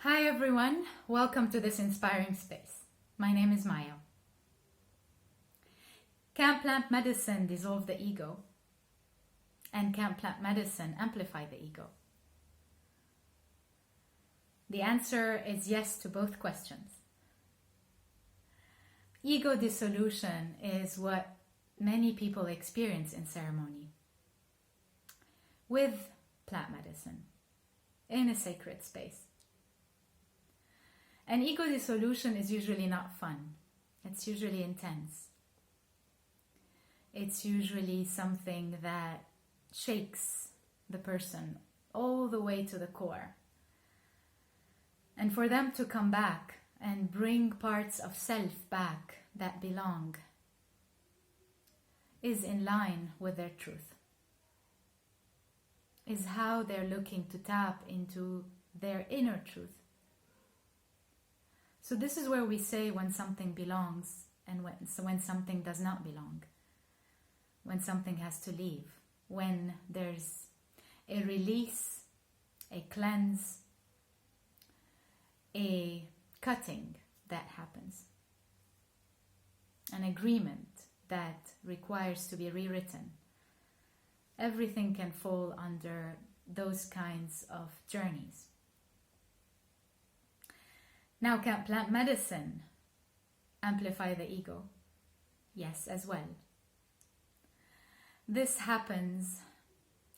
Hi everyone, welcome to this inspiring space. My name is Maya. Can plant medicine dissolve the ego? And can plant medicine amplify the ego? The answer is yes to both questions. Ego dissolution is what many people experience in ceremony with plant medicine in a sacred space. And ego dissolution is usually not fun. It's usually intense. It's usually something that shakes the person all the way to the core. And for them to come back and bring parts of self back that belong is in line with their truth. Is how they're looking to tap into their inner truth. So this is where we say when something belongs and when something does not belong. When something has to leave. When there's a release, a cleanse, a cutting that happens. An agreement that requires to be rewritten. Everything can fall under those kinds of journeys. Now, can plant medicine amplify the ego? Yes, as well. This happens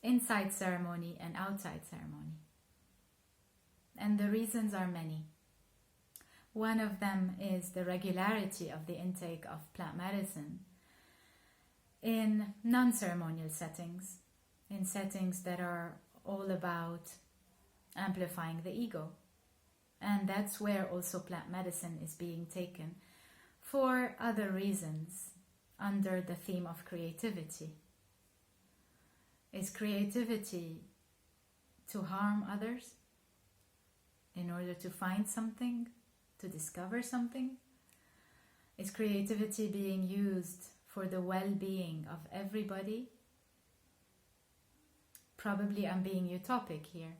inside ceremony and outside ceremony. And the reasons are many. One of them is the regularity of the intake of plant medicine in non-ceremonial settings, in settings that are all about amplifying the ego. And that's where also plant medicine is being taken for other reasons under the theme of creativity. Is creativity to harm others in order to find something, to discover something? Is creativity being used for the well-being of everybody? Probably I'm being utopic here.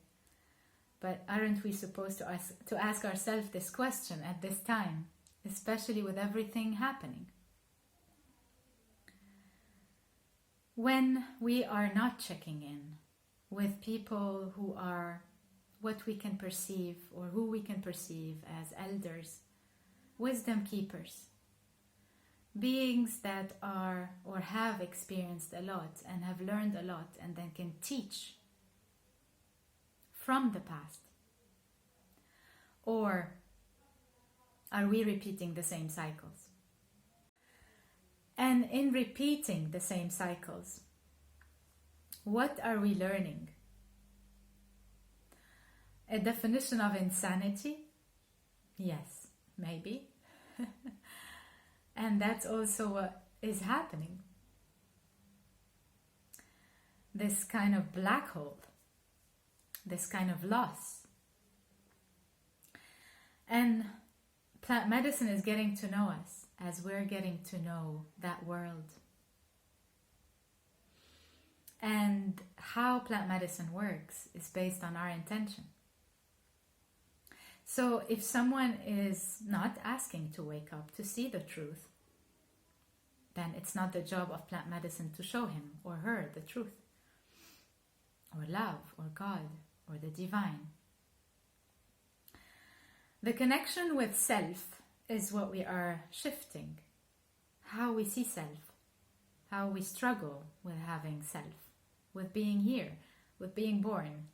But aren't we supposed to ask ourselves this question at this time, especially with everything happening? When we are not checking in with people who are what we can perceive or who we can perceive as elders, wisdom keepers, beings that are or have experienced a lot and have learned a lot and then can teach from the past? Or are we repeating the same cycles? And in repeating the same cycles, what are we learning? A definition of insanity? Yes, maybe. And that's also what is happening. This kind of black hole. This kind of loss. And plant medicine is getting to know us as we're getting to know that world. And how plant medicine works is based on our intention. So if someone is not asking to wake up to see the truth, then it's not the job of plant medicine to show him or her the truth, or love, or God, or the divine. The connection with self is what we are shifting. How we see self. How we struggle with having self. With being here. With being born.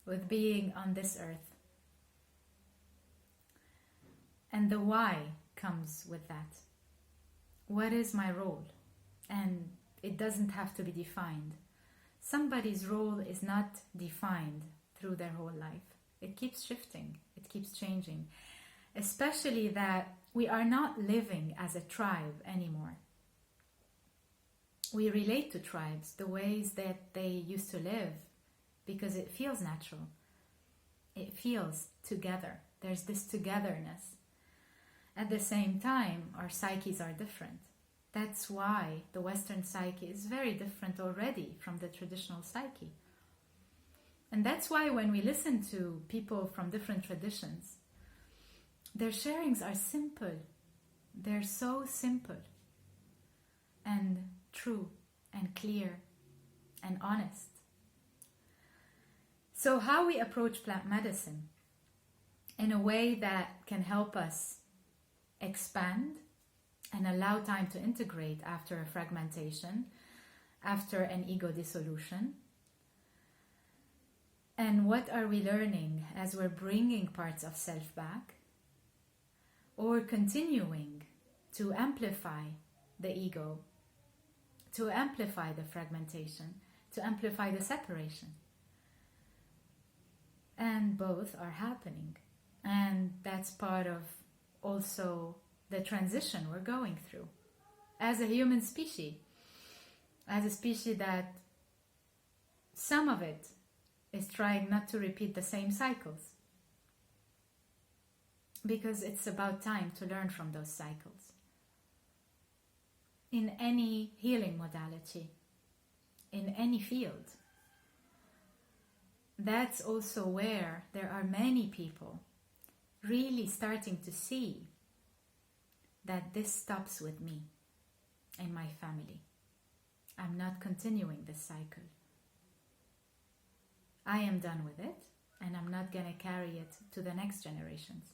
With being on this earth. And the why comes with that. What is my role? And it doesn't have to be defined. Somebody's role is not defined through their whole life. It keeps shifting. It keeps changing. Especially that we are not living as a tribe anymore. We relate to tribes the ways that they used to live because it feels natural. It feels together. There's this togetherness. At the same time, our psyches are different. That's why the Western psyche is very different already from the traditional psyche. And that's why when we listen to people from different traditions, their sharings are simple. They're so simple and true and clear and honest. So how we approach plant medicine in a way that can help us expand and allow time to integrate after a fragmentation, after an ego dissolution. And what are we learning as we're bringing parts of self back, or continuing to amplify the ego, to amplify the fragmentation, to amplify the separation. And both are happening. And that's part of also the transition we're going through as a human species, as a species that some of it is trying not to repeat the same cycles, because it's about time to learn from those cycles. In any healing modality, in any field, that's also where there are many people really starting to see that this stops with me and my family. I'm not continuing this cycle. I am done with it, and I'm not going to carry it to the next generations.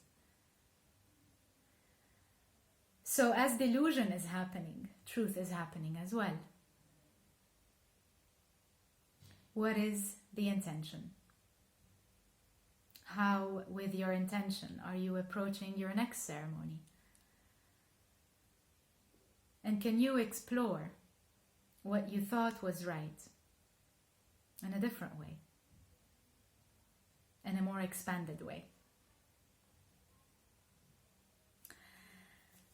So as delusion is happening, truth is happening as well. What is the intention? How, with your intention, are you approaching your next ceremony? And can you explore what you thought was right in a different way, in a more expanded way?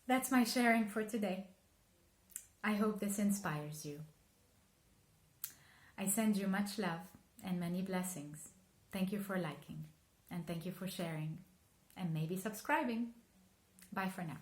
That's my sharing for today. I hope this inspires you. I send you much love and many blessings. Thank you for liking, and thank you for sharing, and maybe subscribing. Bye for now.